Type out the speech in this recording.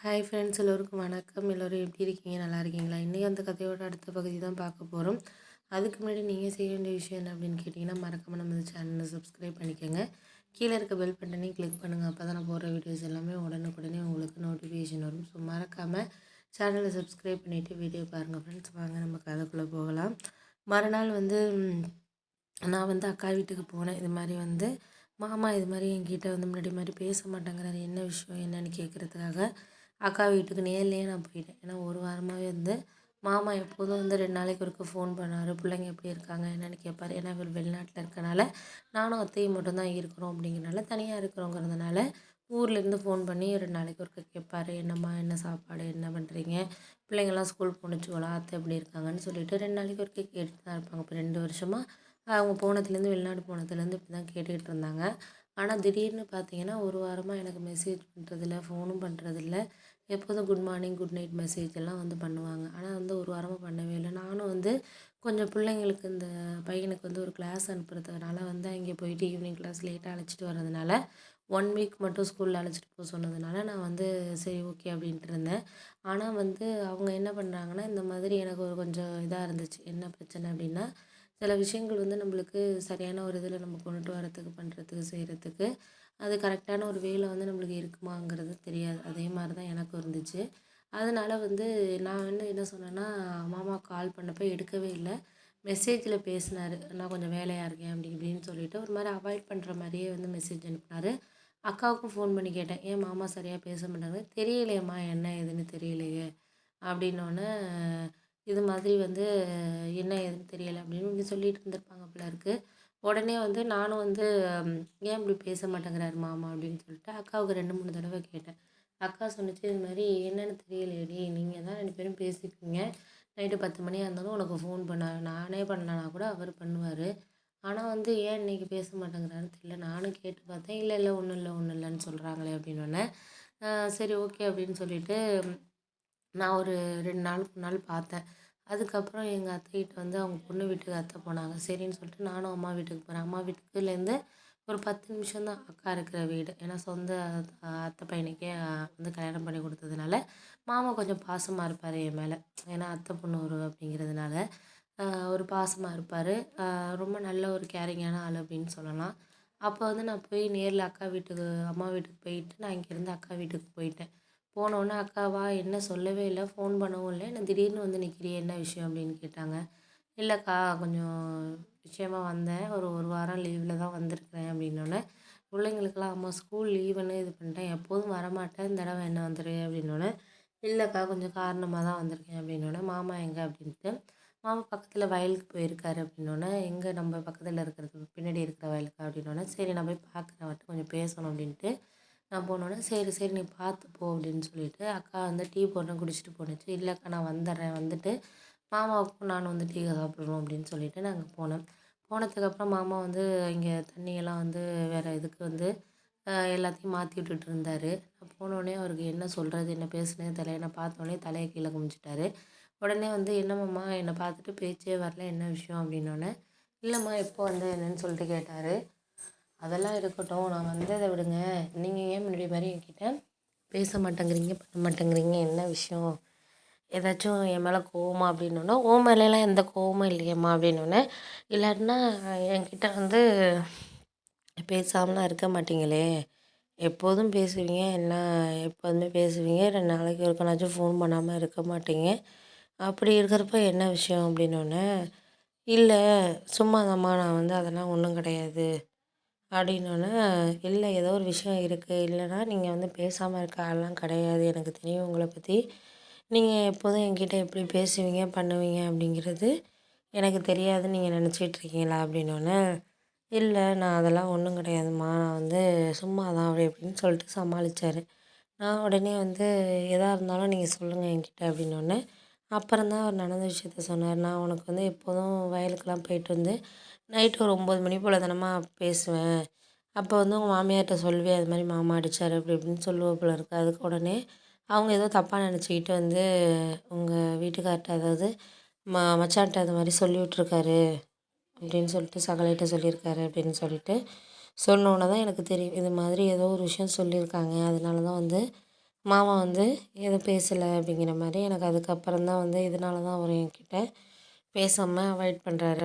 Hi friends, எல்லோருக்கும் வணக்கம். எல்லோரும் எப்படி இருக்கீங்க? நல்லா இருக்கீங்களா? இன்றைக்கி அந்த கதையோட அடுத்த பகுதி தான் பார்க்க போகிறோம். அதுக்கு முன்னாடி நீங்கள் செய்ய வேண்டிய விஷயம் என்ன அப்படின்னு கேட்டிங்கன்னா, மறக்காமல் நம்ம இந்த சேனலை சப்ஸ்கிரைப் பண்ணிக்கோங்க. கீழே இருக்க பெல் பட்டனையும் கிளிக் பண்ணுங்கள். அப்போ தான் நான் போடுற வீடியோஸ் எல்லாமே உடனுக்குடனே உங்களுக்கு நோட்டிஃபிகேஷன் வரும். ஸோ மறக்காமல் சேனலை சப்ஸ்கிரைப் பண்ணிவிட்டு வீடியோ பாருங்கள் ஃப்ரெண்ட்ஸ். வாங்க நம்ம கதைக்குள்ளே போகலாம். மறுநாள் நான் அக்கா வீட்டுக்கு போனேன். இது மாதிரி மாமா இது மாதிரி என்கிட்ட முன்னாடி மாதிரி பேச மாட்டேங்கிறாரு. என்ன விஷயம் என்னன்னு கேட்குறதுக்காக அக்கா வீட்டுக்கு நேர்லேயே நான் போயிட்டேன். ஏன்னா ஒரு வாரமாகவே மாமா எப்போதும் 2 நாளைக்கு ஒருக்க ஃபோன் பண்ணார். பிள்ளைங்க எப்படி இருக்காங்க என்னென்னு கேட்பார். ஏன்னா இவர் வெளிநாட்டில் இருக்கனால நானும் அத்தையும் மட்டும்தான் இருக்கிறோம். அப்படிங்கிறனால தனியாக இருக்கிறோங்கிறதுனால ஊர்லேருந்து ஃபோன் பண்ணி 2 நாளைக்கு ஒருக்க கேட்பார். என்னம்மா, என்ன சாப்பாடு, என்ன பண்ணுறீங்க, பிள்ளைங்கள்லாம் ஸ்கூல் போணுச்சுங்களா, அத்தை எப்படி இருக்காங்கன்னு சொல்லிட்டு 2 நாளைக்கு ஒருக்க கேட்டுட்டு தான் இருப்பாங்க. இப்போ 2 வருஷமாக அவங்க போனதுலேருந்து, வெளிநாடு போனதுலேருந்து இப்படி தான் கேட்டுக்கிட்டு இருந்தாங்க. ஆனால் திடீர்னு பார்த்தீங்கன்னா ஒரு வாரமாக எனக்கு மெசேஜ் பண்ணுறதில்ல, ஃபோனும் பண்ணுறதில்ல. எப்போதும் good morning, good night message எல்லாம் பண்ணுவாங்க. ஆனால் ஒரு வாரமாக பண்ணவே இல்லை. நானும் கொஞ்சம் பிள்ளைங்களுக்கு இந்த பையனுக்கு ஒரு கிளாஸ் அனுப்புறதுனால அங்கே போயிட்டு ஈவினிங் கிளாஸ் லேட்டாக அழைச்சிட்டு வர்றதுனால 1 வீக் மட்டும் ஸ்கூலில் அழைச்சிட்டு போக சொன்னதுனால நான் சரி ஓகே அப்படின்ட்டு இருந்தேன். ஆனால் அவங்க என்ன பண்ணுறாங்கன்னா, இந்த மாதிரி எனக்கு ஒரு கொஞ்சம் இதாக இருந்துச்சு. என்ன பிரச்சனை அப்படின்னா, சில விஷயங்கள் நம்மளுக்கு சரியான ஒரு இதில் நம்ம கொண்டுட்டு வரத்துக்கு, பண்ணுறதுக்கு, செய்கிறதுக்கு அது கரெக்டான ஒரு வேலை நம்மளுக்கு இருக்குமாங்கிறது தெரியாது. அதே மாதிரி தான் எனக்கும் இருந்துச்சு. அதனால் நான் என்ன சொன்னேன்னா, மாமா கால் பண்ணப்போ எடுக்கவே இல்லை. மெசேஜில் பேசினார். நான் கொஞ்சம் வேலையாக இருக்கேன் அப்படி இப்படின்னு சொல்லிட்டு ஒரு மாதிரி அவாய்ட் பண்ணுற மாதிரியே மெசேஜ் அனுப்பினார். அக்காவுக்கும் ஃபோன் பண்ணி கேட்டேன், ஏன் மாமா சரியாக பேச மாட்டாங்க? தெரியலையேம்மா, என்ன ஏதுன்னு தெரியலையே அப்படின்னோடனே, இது மாதிரி என்ன ஏதுன்னு தெரியலை அப்படின்னு இப்படி சொல்லிட்டு இருந்திருப்பாங்க போல இருக்குது. உடனே நானும் ஏன் இப்படி பேச மாட்டேங்கிறாரு மாமா அப்படின்னு சொல்லிட்டு அக்காவுக்கு 2 3 தடவை கேட்டேன். அக்கா சொன்னிச்சு, இது மாதிரி என்னென்னு தெரியலையேடி, நீங்கள் தான் 2 பேரும் பேசிப்பீங்க, நைட்டு 10 மணியாக இருந்தாலும் உனக்கு ஃபோன் பண்ணார், நானே பண்ணலனா கூட அவர் பண்ணுவார். ஆனால் ஏன் இன்றைக்கி பேச மாட்டேங்கிறாருன்னு தெரியல. நானும் கேட்டு பார்த்தேன். இல்லை இல்லை, ஒன்றும் இல்லை ஒன்றும் இல்லைன்னு சொல்கிறாங்களே அப்படின்னோடனே, சரி ஓகே அப்படின்னு சொல்லிட்டு நான் ஒரு 2 நாள் 3 நாள் பார்த்தேன். அதுக்கப்புறம் எங்கள் அத்தைகிட்ட அவங்க பொண்ணு வீட்டுக்கு அத்தை போனாங்க. சரின்னு சொல்லிட்டு நானும் அம்மா வீட்டுக்கு போகிறேன். அம்மா வீட்டுக்குலேருந்து ஒரு 10 நிமிஷம் தான் அக்கா இருக்கிற வீடு. ஏன்னா சொந்த அத்தை பையனுக்கே கல்யாணம் பண்ணி கொடுத்ததுனால மாமா கொஞ்சம் பாசமாக இருப்பார் என் மேலே. ஏன்னா அத்தை பொண்ணு அப்படிங்கிறதுனால ஒரு பாசமாக இருப்பார். ரொம்ப நல்ல ஒரு கேரிங்கான ஆள் அப்படின்னு சொல்லலாம். அப்போ நான் போய் நேரில் அக்கா வீட்டுக்கு, அம்மா வீட்டுக்கு போயிட்டு நான் இங்கேருந்து அக்கா வீட்டுக்கு போயிட்டேன். போனோடனே அக்காவா என்ன சொல்லவே இல்லை, ஃபோன் பண்ணவும் இல்லை. என்ன திடீர்னு நிற்கிறியே, என்ன விஷயம் அப்படின்னு கேட்டாங்க. இல்லைக்கா, கொஞ்சம் விஷயமா வந்தேன். ஒரு வாரம் லீவில் தான் வந்திருக்கிறேன் அப்படின்னோடனே, பிள்ளைங்களுக்கெல்லாம் அம்மா ஸ்கூல் லீவுன்னு இது பண்ணிட்டேன், எப்போதும் வரமாட்டேன், இந்த தடவை என்ன வந்துடு அப்படின்னோடனே, இல்லைக்கா கொஞ்சம் காரணமாக தான் வந்திருக்கேன் அப்படின்னோடனே, மாமா எங்கே அப்படின்ட்டு, மாமா பக்கத்தில் வயலுக்கு போயிருக்காரு அப்படின்னோடனே, எங்கே நம்ம பக்கத்தில் இருக்கிறது பின்னாடி இருக்கிற வயலுக்கா அப்படின்னோடனே, சரி நான் போய் பார்க்குறேன், அவர்கிட்ட கொஞ்சம் பேசணும் அப்படின்ட்டு நான் போனோடனே, சரி சரி நீ பார்த்து போ அப்படின்னு சொல்லிட்டு அக்கா டீ போடுறேன் குடிச்சிட்டு போணுச்சு. இல்லைக்கா நான் வந்துடுறேன், வந்துட்டு மாமாவுக்கும் நானும் டீ சாப்பிடணும் அப்படின்னு சொல்லிட்டு நாங்கள் போனோம். போனதுக்கப்புறம் மாமா இங்கே தண்ணியெல்லாம் வேறு இதுக்கு எல்லாத்தையும் மாற்றி விட்டுட்டு இருந்தார். நான் போனோடனே அவருக்கு என்ன சொல்கிறது, என்ன பேசுனது தெரியல. என்னை பார்த்தோன்னே தலையை கீழே குமிச்சிட்டாரு. உடனே என்னம்மாம்மா, என்னை பார்த்துட்டு பேச்சே வரல, என்ன விஷயம் அப்படின்னோடனே, இல்லைம்மா எப்போ என்னன்னு சொல்லிட்டு கேட்டார். அதெல்லாம் இருக்கட்டும், நான் வந்ததை விடுங்க. நீங்கள் ஏன் முன்னாடி மாதிரி என்கிட்ட பேச மாட்டேங்கிறீங்க, பண்ண மாட்டேங்கிறீங்க, என்ன விஷயம், ஏதாச்சும் என் மேலே கோவமா அப்படின்னோன்னா, ஓ மேலெலாம் எந்த கோவமும் இல்லையம்மா அப்படின்னோடனே, இல்லாட்டினா என்கிட்ட பேசாமலாம் இருக்க மாட்டீங்களே, எப்போதும் பேசுவீங்க, என்ன எப்போதுமே பேசுவீங்க, 2 நாளைக்கு ஒருக்கனாச்சும் ஃபோன் பண்ணாமல் இருக்க மாட்டீங்க, அப்படி இருக்கிறப்ப என்ன விஷயம் அப்படின்னோடனே, இல்லை சும்மா தாம்மா, நான் அதெல்லாம் ஒன்றும் கிடையாது அப்படின்னோடனே, இல்லை ஏதோ ஒரு விஷயம் இருக்குது, இல்லைனா நீங்கள் பேசாமல் இருக்க ஆள்லாம் கிடையாது, எனக்கு தெரியும் உங்களை பற்றி, நீங்கள் எப்போதும் என்கிட்ட எப்படி பேசுவீங்க பண்ணுவீங்க அப்படிங்கிறது எனக்கு தெரியாதுன்னு நீங்கள் நினச்சிட்ருக்கீங்களா அப்படின்னோடனே, இல்லை நான் அதெல்லாம் ஒன்றும் கிடையாதும்மா, நான் சும்மா தான் அப்படி இப்படின்னு சொல்லிட்டு சமாளித்தார். நான் உடனே எதாக இருந்தாலும் நீங்கள் சொல்லுங்கள் என்கிட்ட அப்படின்னோடனே, அப்புறம் தான் அவர் நடந்த விஷயத்த சொன்னார். நான் உனக்கு எப்போதும் வயலுக்கெல்லாம் போயிட்டு நைட்டு ஒரு 9 மணி போல் தானம்மா பேசுவேன், அப்போ உங்கள் மாமியார்கிட்ட சொல்லுவேன், அது மாதிரி மாமா அடித்தார் அப்படி இப்படின்னு சொல்லுவோம் போல இருக்குது. அதுக்கு உடனே அவங்க ஏதோ தப்பாக நினச்சிக்கிட்டு உங்கள் வீட்டுக்கார்ட்ட, அதாவது மச்சான்ட்ட அது மாதிரி சொல்லி விட்ருக்காரு அப்படின்னு சொல்லிட்டு சகலைட்ட சொல்லியிருக்காரு அப்படின்னு சொல்லிட்டு சொன்னோன்னே தான் எனக்கு தெரியும், இது மாதிரி ஏதோ ஒரு விஷயம் சொல்லியிருக்காங்க, அதனால தான் மாமா வந்து எதுவும் பேசலை அப்படிங்கிற மாதிரி. எனக்கு அதுக்கப்புறம் தான் வந்து இதனால தான் அவர் என்கிட்ட பேசாமல் அவாய்ட் பண்ணுறாரு.